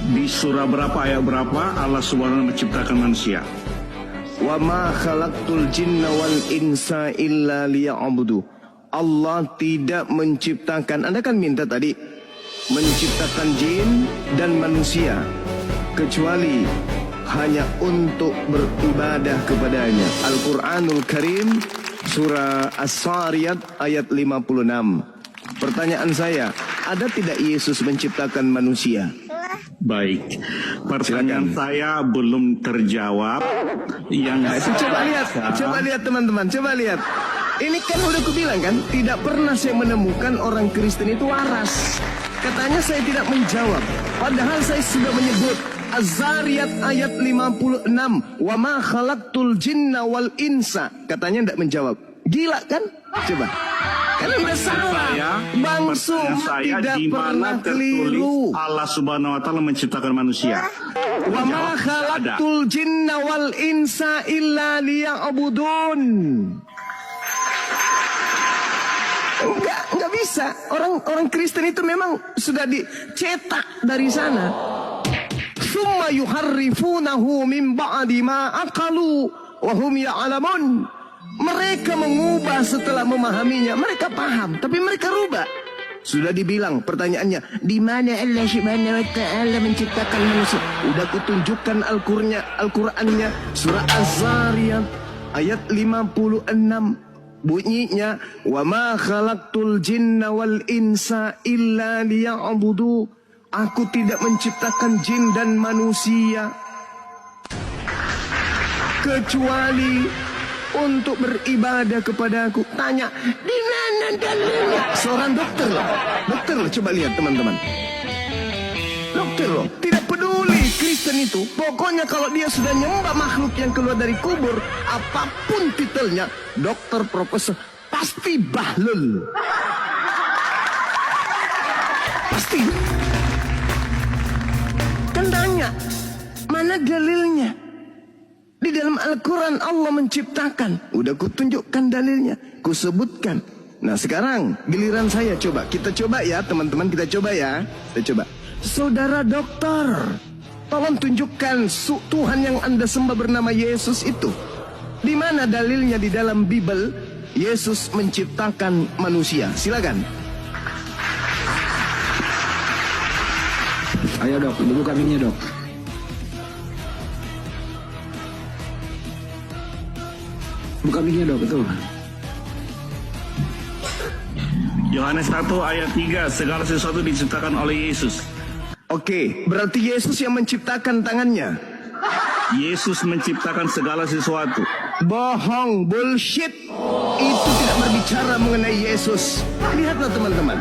Di surah berapa, ayat berapa Allah Subhanahu menciptakan manusia? Wa ma khalaqtul jinna wal insa illa liya'budu. Allah tidak menciptakan, Anda kan minta tadi, menciptakan jin dan manusia kecuali hanya untuk beribadah kepadanya. Al-Quranul Karim surah As-Sariyat ayat 56. Pertanyaan saya, ada tidak Yesus menciptakan manusia? Baik, pertanyaan saya belum terjawab. Yang Coba lihat teman-teman, coba lihat. Ini kan udah kubilang kan, tidak pernah saya menemukan orang Kristen itu waras. Katanya saya tidak menjawab, padahal saya sudah menyebut Az-Zariyat ayat 56, wa ma khalaqtul jinna wal insa. Katanya tidak menjawab. Gila kan? Coba. Karena udah salah. Bangsum tidak pernah keliru. Allah Subhanahu wa taala menciptakan manusia. Wa ma khalaqtul jinna wal insa illa liya'budun. Enggak bisa. Orang Kristen itu memang sudah dicetak dari sana. Summa yuharrifunahu min ba'di ma aqalu wa hum ya'lamun. Mereka mengubah setelah memahaminya. Mereka paham, tapi mereka rubah. Sudah dibilang, pertanyaannya, di mana Allah Subhanahu wa taala menciptakan manusia? Udah kutunjukkan Al-Qur'annya, surah Az-Zariyat ayat 56. Bunyinya, wa ma khalaqtul jinna wal insa illa liya'budu. Aku tidak menciptakan jin dan manusia kecuali untuk beribadah kepada aku. Tanya, di mana dalilnya? Seorang dokter loh, coba lihat teman-teman. Dokter loh, tidak peduli Kristen itu. Pokoknya kalau dia sudah nyembah makhluk yang keluar dari kubur, apapun titelnya, dokter, profesor, pasti bahlul. Pasti. Kan tanya, mana dalilnya? Di dalam Al-Quran Allah menciptakan. Udah kutunjukkan dalilnya, kusebutkan. Nah sekarang giliran saya, coba. Kita coba ya teman-teman, kita coba ya. Kita coba. Saudara dokter, tolong tunjukkan Tuhan yang Anda sembah bernama Yesus itu. Di mana dalilnya di dalam Bible Yesus menciptakan manusia? Silakan. Ayo dok, dibuka mic-nya dok. Buka mic-nya dok, betul. Yohanes 1 ayat 3, segala sesuatu diciptakan oleh Yesus. Oke, berarti Yesus yang menciptakan tangannya. Yesus menciptakan segala sesuatu. Bohong, bullshit. Itu tidak berbicara mengenai Yesus. Lihatlah teman-teman.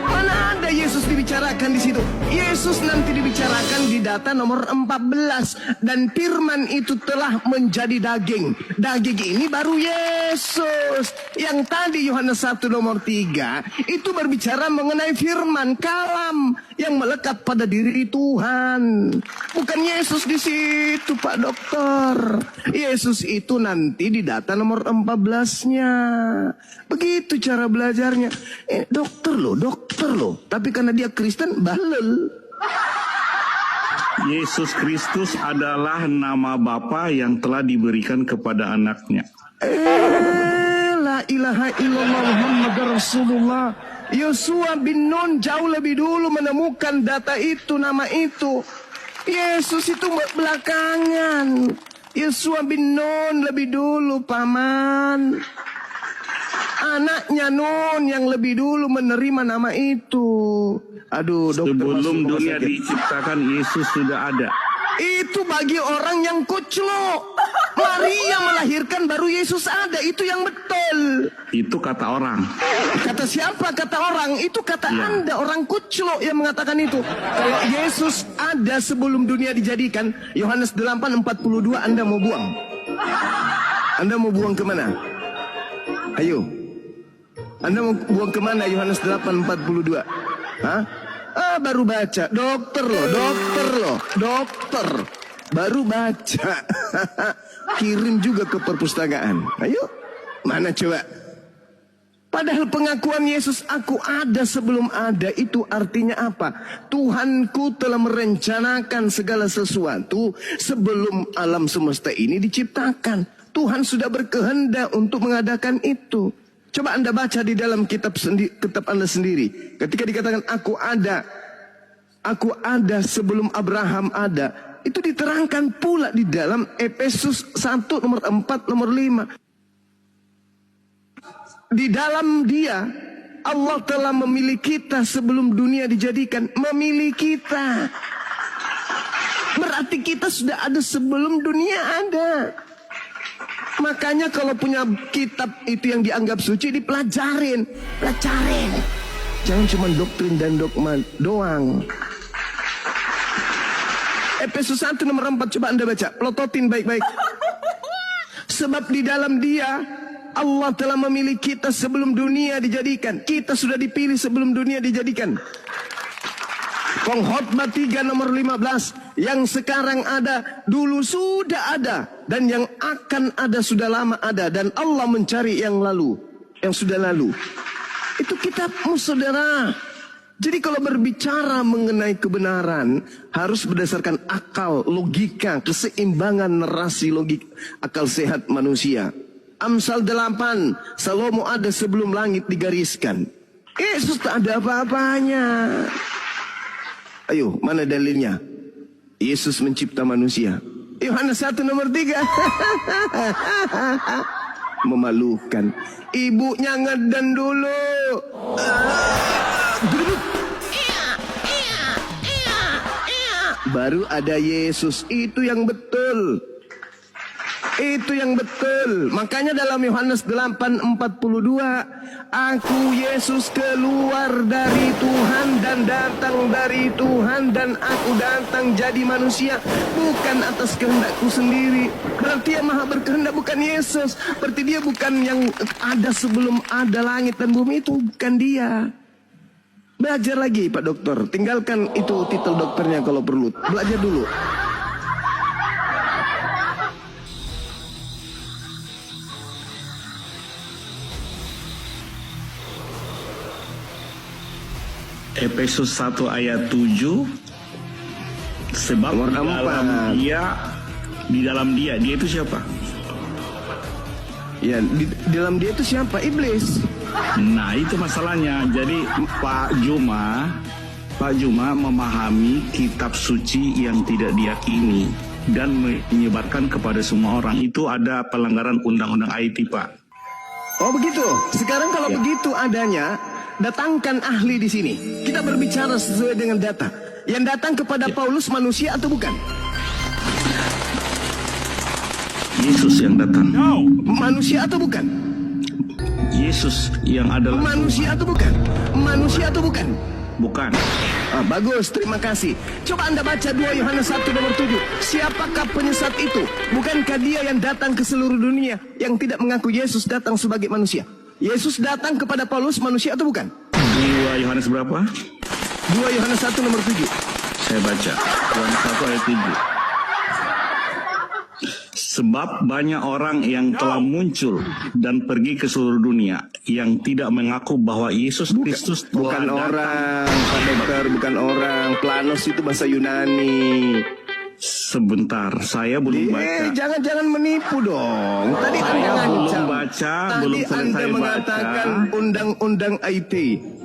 Mana ada Yesus dibicarakan di situ? Yesus nanti dibicarakan di data nomor 14. Dan firman itu telah menjadi daging. Daging ini baru Yesus. Yang tadi Yohanes 1 nomor 3 itu berbicara mengenai firman kalam yang melekat pada diri Tuhan. Bukan Yesus di situ Pak Dokter. Yesus itu nanti di data nomor 14-nya. Begitu cara belajarnya. Dokter loh. Tapi karena dia Kristen, bahlul. Yesus Kristus adalah nama Bapa yang telah diberikan kepada anaknya. La ilaha illallah Muhammad Rasulullah. Yosua bin Nun jauh lebih dulu menemukan data itu, nama itu. Yesus itu belakangan. Yosua bin Nun lebih dulu, paman. Anaknya Nun yang lebih dulu menerima nama itu. Aduh, dokter, sebelum dunia diciptakan Yesus sudah ada. Itu bagi orang yang kucluk. Maria melahirkan baru Yesus ada. Itu yang betul. Itu kata orang. Kata siapa? Kata orang. Itu kata Anda, orang kucluk yang mengatakan itu. Kalau Yesus ada sebelum dunia dijadikan, Yohanes 8:42 Anda mau buang. Anda mau buang kemana? Ayo. Anda mau buang kemana Yohanes 8:42? Hah? Baru baca. Dokter. Baru baca. Kirim juga ke perpustakaan. Ayo. Mana coba? Padahal pengakuan Yesus, aku ada sebelum ada, itu artinya apa? Tuhanku telah merencanakan segala sesuatu sebelum alam semesta ini diciptakan. Tuhan sudah berkehendak untuk mengadakan itu. Coba Anda baca di dalam kitab Anda sendiri. Ketika dikatakan aku ada sebelum Abraham ada, itu diterangkan pula di dalam Efesus 1 nomor 4 nomor 5. Di dalam Dia, Allah telah memilih kita sebelum dunia dijadikan. Memilih kita. Berarti kita sudah ada sebelum dunia ada. Makanya kalau punya kitab itu yang dianggap suci, dipelajarin. Pelajarin. Jangan cuma doktrin dan dogma doang. Efesus 1 nomor 4, coba Anda baca. Plototin baik-baik. Sebab di dalam Dia, Allah telah memilih kita sebelum dunia dijadikan. Kita sudah dipilih sebelum dunia dijadikan. Pengkhotbah 3 nomor 15. Yang sekarang ada, dulu sudah ada. Dan yang akan ada sudah lama ada. Dan Allah mencari yang lalu. Yang sudah lalu. Itu kitabmu, saudara. Jadi kalau berbicara mengenai kebenaran, harus berdasarkan akal, logika, keseimbangan narasi logik, akal sehat manusia. Amsal 8, Salomo ada sebelum langit digariskan. Yesus tak ada apa-apanya. Ayo, mana dalilnya? Yesus mencipta manusia. Yohanes 1 nomor 3. Memalukan. Ibunya ngedan dulu. Baru ada Yesus. Itu yang betul. Itu yang betul. Makanya dalam Yohanes 8:42, aku Yesus keluar dari Tuhan dan datang dari Tuhan, dan aku datang jadi manusia bukan atas kehendakku sendiri. Berarti yang maha berkehendak bukan Yesus. Berarti dia bukan yang ada sebelum ada langit dan bumi, itu bukan dia. Belajar lagi Pak Dokter. Tinggalkan itu titel dokternya kalau perlu. Belajar dulu. Efesus 1 ayat 7. Sebab di dalam dia itu siapa? Ya, di dalam dia itu siapa? Iblis. Nah, itu masalahnya. Jadi Pak Juma memahami kitab suci yang tidak diyakini dan menyebarkan kepada semua orang. Itu ada pelanggaran undang-undang IT, Pak. Oh begitu. Sekarang kalau begitu adanya, datangkan ahli di sini. Kita berbicara sesuai dengan data. Yang datang kepada Paulus manusia atau bukan? Yesus yang datang. Manusia atau bukan? Yesus yang adalah manusia atau bukan? Manusia atau bukan? Bukan. Bagus, terima kasih. Coba Anda baca 2 Yohanes 1 nomor 7. Siapakah penyesat itu? Bukankah dia yang datang ke seluruh dunia, yang tidak mengaku Yesus datang sebagai manusia? Yesus datang kepada Paulus manusia atau bukan? 2 Yohanes berapa? 2 Yohanes 1 nomor 7. Saya baca. Yohanes 1 ayat 7. Sebab banyak orang yang telah muncul dan pergi ke seluruh dunia yang tidak mengaku bahwa Yesus Kristus bukan orang, Pak Dokter, bukan orang. Planos itu bahasa Yunani. Sebentar, saya belum baca. Jangan menipu dong. Tadi saya Anda belum baca, belum selesai Anda mengatakan undang-undang IT.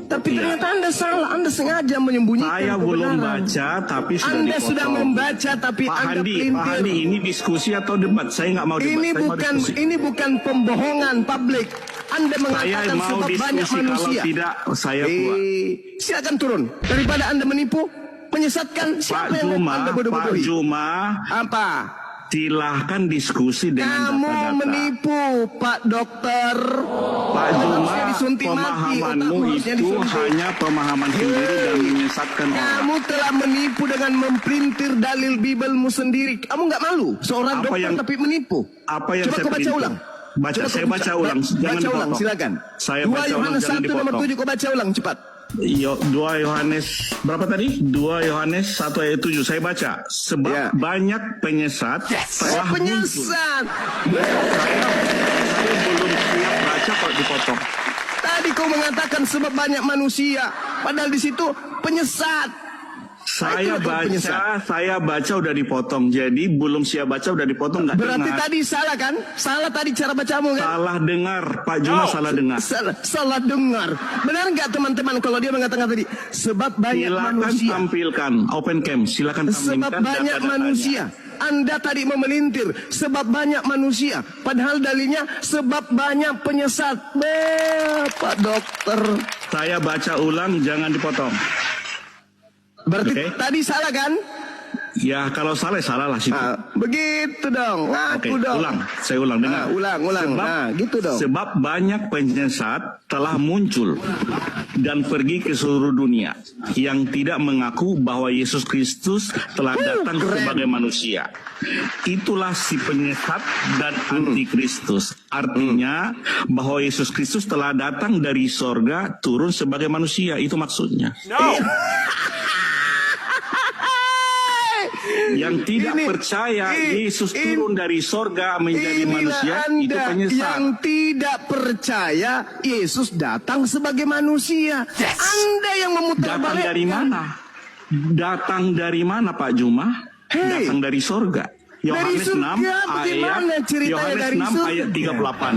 Tapi ternyata Anda salah. Anda sengaja menyembunyikan saya kebenaran. belum baca, tapi sudah Anda dipotong. sudah membaca, tapi Pak Anda Handi, pelintir. Pak Handi, ini diskusi atau debat? Saya nggak mau debat. Ini bukan pembohongan publik. Anda mengatakan mau sebab banyak diskusi, manusia. kalau tidak, saya keluar. Silakan turun. Daripada Anda menipu, menyesatkan, siapa yang Anda bodoh-bodohi? Pak Juma, apa? silahkan diskusi dengan Kamu data-data. menipu, Pak Dokter. Pak Juma, disuntik mati, pemahamanmu otakmu itu disuntik. hanya pemahaman sendiri dan menyesatkan orang. Kamu telah menipu dengan memprintir dalil Bibelmu sendiri. Kamu nggak malu? Seorang dokter tapi menipu. Apa yang Coba saya kau baca printir? ulang. Saya baca ulang. Jangan baca ulang, dipotong. silakan. Saya 2 baca ulang, Yohanes jangan 1 nomor dipotong. 7, kau baca ulang cepat. 2 Yohanes berapa tadi? 2 Yohanes 1 ayat 7. Saya baca. Sebab banyak penyesat telah muncul. Penyesat. Saya belum siap baca kalau dipotong. Tadi Tadi kau mengatakan sebab banyak manusia, padahal di situ penyesat. Saya Itulah kau penyesat. baca udah dipotong. Jadi belum saya baca udah dipotong, nggak Berarti dengar. tadi salah kan? Salah tadi cara bacamu kan? Salah dengar, Pak Juma salah dengar. Salah dengar. Benar nggak teman-teman kalau dia mengatakan tadi sebab banyak Silakan manusia. tampilkan open cam, silakan tampilkan. Sebab banyak data-datanya. manusia. Anda tadi memelintir sebab banyak manusia. Padahal dalilnya sebab banyak penyesat. Pak dokter. Saya baca ulang, jangan dipotong. Berarti Oke. tadi salah kan? Ya kalau salah salah lah situ. Begitu dong. Oke, Ngaku dong. ulang. Saya ulang dengar. Ulang. Gitu dong. Sebab banyak penyesat telah muncul dan pergi ke seluruh dunia yang tidak mengaku bahwa Yesus Kristus telah datang keren. sebagai manusia. Itulah si penyesat dan antikristus. Artinya bahwa Yesus Kristus telah datang dari sorga turun sebagai manusia. Itu maksudnya. Yang tidak percaya Yesus turun dari sorga menjadi Inilah manusia, Anda itu penyesat. yang tidak percaya Yesus datang sebagai manusia. Anda yang memutar Datang dari mana? Datang dari mana Pak Juma? Hei. Datang dari sorga. Yohanes surga, 6 bagaimana ayat ceritanya Yohanes dari 6 surga? ayat 38.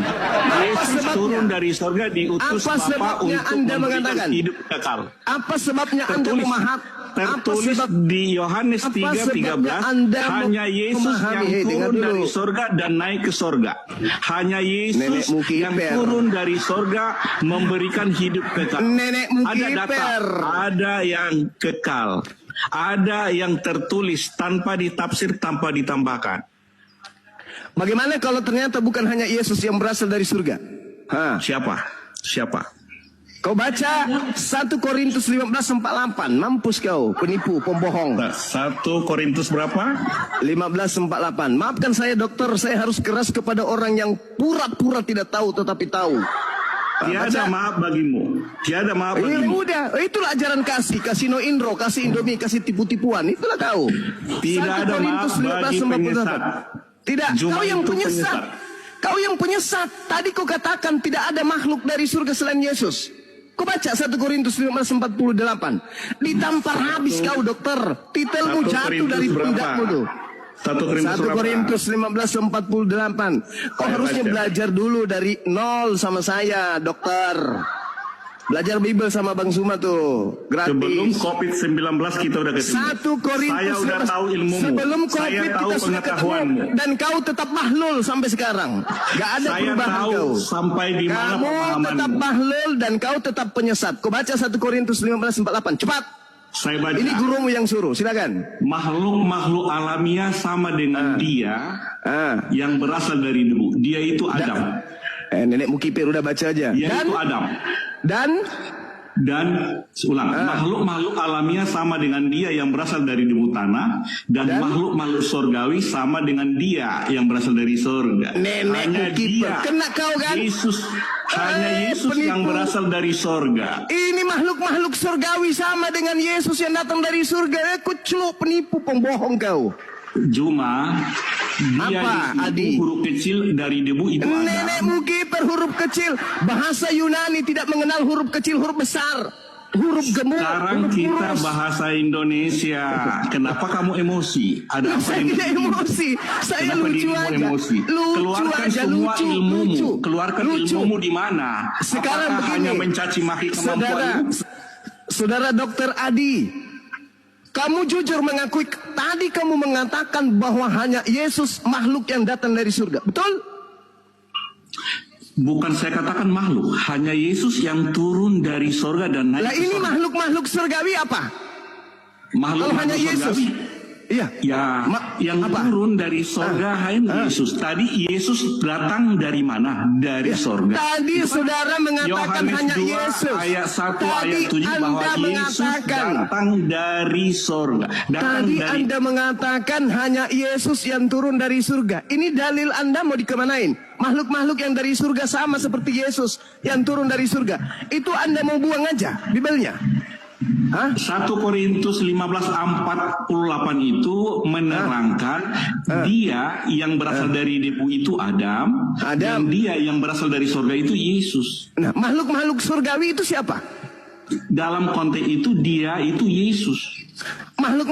Yesus sebabnya? turun dari sorga diutus Apa Bapa sebabnya untuk Anda memberikan mengatakan? hidup kekal. Apa sebabnya Anda Tertulis di Yohanes Apa 3:13, sebabnya Anda hanya Yesus memahami? yang Dengar turun dulu. dari sorga dan naik ke sorga. Hanya Yesus Nenekmu yang kiper. turun dari sorga memberikan hidup kekal. Nenekmu Ada data, kiper. ada yang kekal, ada yang tertulis tanpa ditafsir, tanpa ditambahkan. Bagaimana kalau ternyata bukan hanya Yesus yang berasal dari surga? Siapa? Kau baca 1 Korintus 15:48. Mampus kau, penipu, pembohong. 1 Korintus berapa? 15:48. Maafkan saya dokter, saya harus keras kepada orang yang pura-pura tidak tahu tetapi tahu. Tiada maaf bagimu. Tiada maaf bagimu. Udah, itulah ajaran kasih no indro, kasih indomie, kasih tipu-tipuan. Itulah kau. Tidak 1 ada Korintus maaf bagi 15:48. penyesat. Tidak, Cuma kau yang itu penyesat. penyesat. Kau yang penyesat. Tadi kau katakan tidak ada makhluk dari surga selain Yesus. Kau baca 1 Korintus 15:48. Ditampar habis kau dokter. Titelmu 1 jatuh Korintus dari berapa? pundakmu tuh. 1 1 Korintus 15:48. Kau Saya harusnya baca. belajar dulu dari nol sama saya, dokter. Belajar Bible sama Bang Suma tuh, Sebelum gratis. COVID-19 kita udah ketemu. 1 Korintus Saya udah 15. tahu ilmumu. Sebelum Saya COVID tahu kita sudah ketemu pengetahuanmu. dan kau tetap mahlul sampai sekarang. Gak ada Saya perubahan tahu kau. sampai di mana Kamu tetap pemahamanmu. mahlul dan kau tetap penyesat. Kau baca 1 Korintus 15:48. Cepat. Saya baca. Ini gurumu yang suruh. Silakan. Makhluk-makhluk alamiah sama dengan dia yang berasal dari debu. Dia itu Adam. Nenek Mukipir udah baca aja. Dia itu Adam. Dan ulang, makhluk-makhluk alamiah sama dengan dia yang berasal dari debu tanah, dan makhluk-makhluk sorgawi sama dengan dia yang berasal dari sorga. Nenek Hanya Mukipir. dia, Kena kau kan? Yesus, hanya Yesus penipu. yang berasal dari sorga. Ini makhluk-makhluk surgawi sama dengan Yesus yang datang dari surga. Kucluk, penipu, pembohong kau. Cuma dia Apa, itu Adi? huruf kecil dari debu itu Adam. Nenekmu kiper huruf kecil. Bahasa Yunani tidak mengenal huruf kecil, huruf besar. Huruf gemuk, Sekarang huruf kita kurus. bahasa Indonesia. Kenapa kamu emosi? Ada apa Saya tidak emosi. Saya Kenapa lucu dirimu aja. emosi? Lucu Keluarkan aja, semua lucu, ilmumu. lucu. Keluarkan Lucu. ilmumu di mana? Sekarang Apakah begini. hanya mencaci maki kemampuanmu? Saudara Dokter Adi, kamu jujur mengakui tadi kamu mengatakan bahwa hanya Yesus makhluk yang datang dari surga. Betul? Bukan saya katakan makhluk, hanya Yesus yang turun dari sorga dan naik Lah ke ini sorga. makhluk-makhluk surgawi apa? Makhluk Kalau hanya Yesus. sorgawi. Iya. Ya, yang apa? turun dari sorga hanya Yesus. Tadi Yesus datang dari mana? Dari sorga. Tadi saudara mengatakan Yohanes hanya 2 Yesus. ayat 1 Tadi ayat 7 bahwa Anda Yesus mengatakan. datang dari sorga. Datang Tadi dari Anda mengatakan hanya Yesus yang turun dari surga. Ini dalil Anda mau dikemanain? Makhluk-makhluk yang dari surga sama seperti Yesus yang turun dari surga. Itu Anda mau buang aja Bibelnya. Hah? 1 Korintus 15:48 itu menerangkan dia yang berasal dari debu itu Adam, dan dia yang berasal dari surga itu Yesus. Nah, makhluk-makhluk surgawi itu siapa? Dalam konteks itu dia itu Yesus. Makhluk